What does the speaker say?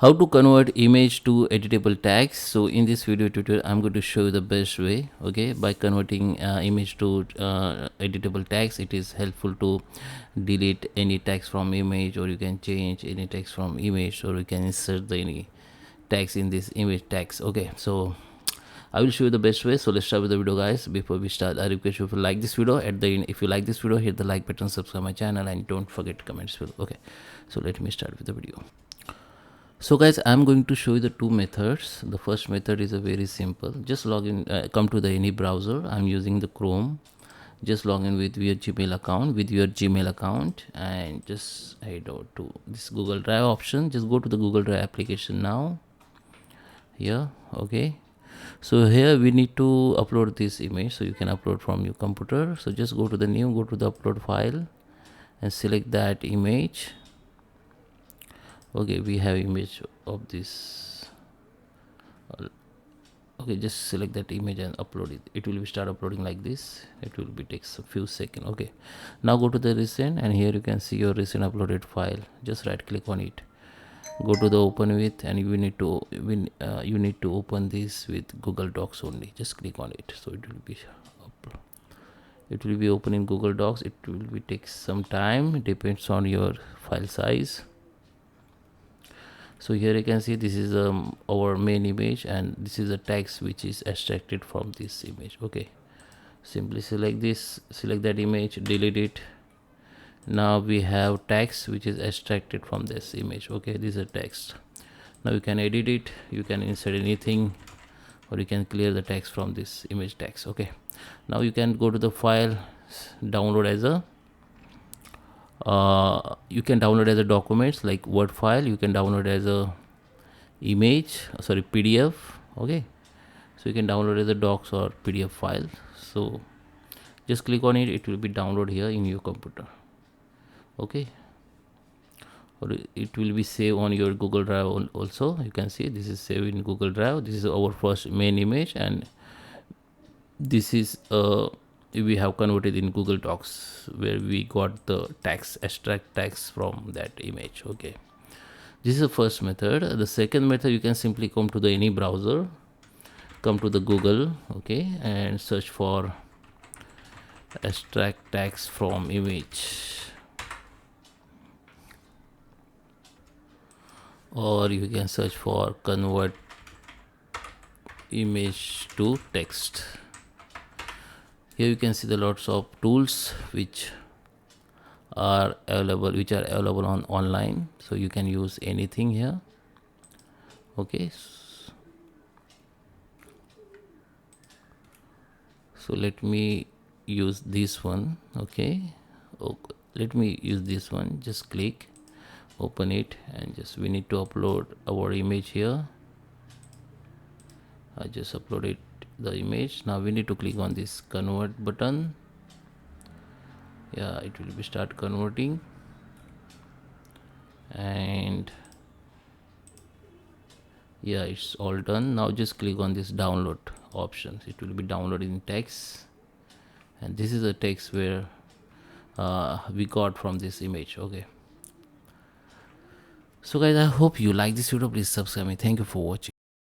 How to convert image to editable tags. So in this video tutorial I'm going to show you the best way, okay, by converting image to editable tags. It is helpful to delete any text from image, or you can change any text from image, or you can insert any text in this image tags. Okay, so I will show you the best way. So let's start with the video, guys. Before we start, I request you to like this video. At the end, if you like this video, hit the like button, subscribe my channel, and don't forget to comment below. Okay, so let me start with the video. So guys, I'm going to show you the two methods. The first method is a very simple. Just log in, come to the any browser. I'm using the Chrome. Just log in with your Gmail account, and just head over to this Google Drive option. Just go to the Google Drive application now. Here, okay. So here we need to upload this image. So you can upload from your computer. So just go to the new, go to the upload file, and select that image. Okay, we have image of this. Okay, just select that image and upload it. It will be start uploading like this. It will be takes a few seconds. Okay, now go to the recent, and here you can see your recent uploaded file. Just right click on it, go to the open with, and you need to open this with Google Docs only. Just click on it, so it will be open in Google Docs. It will be take some time, it depends on your file size. So here you can see this is our main image, and this is the text which is extracted from this image. Okay, simply select this, select that image, delete it. Now we have text which is extracted from this image. Okay, this is a text. Now you can edit it, you can insert anything, or you can clear the text from this image text. Okay, now you can go to the file, download as a you can download as a documents like Word file, you can download as a image, sorry, PDF. Okay, so you can download as a docs or PDF file. So just click on it, it will be download here in your computer. Okay, or it will be saved on your Google Drive also. You can see this is saved in Google Drive. This is our first main image, and this is we have converted in Google Docs, where we got the text, extract text from that image. Okay, this is the first method. The second method, you can simply come to the any browser, come to the Google, okay, and search for extract text from image, or you can search for convert image to text. Here you can see the lots of tools which are available on online, so you can use anything here. Okay, so let me use this one. Okay, let me use this one. Just click, open it, and just we need to upload our image here. I just uploaded the image. Now we need to click on this convert button. Yeah, it will be start converting, and yeah, it's all done. Now just click on this download option. It will be downloaded in text, and this is the text where we got from this image. Okay, so guys, I hope you like this video. Please subscribe me. Thank you for watching.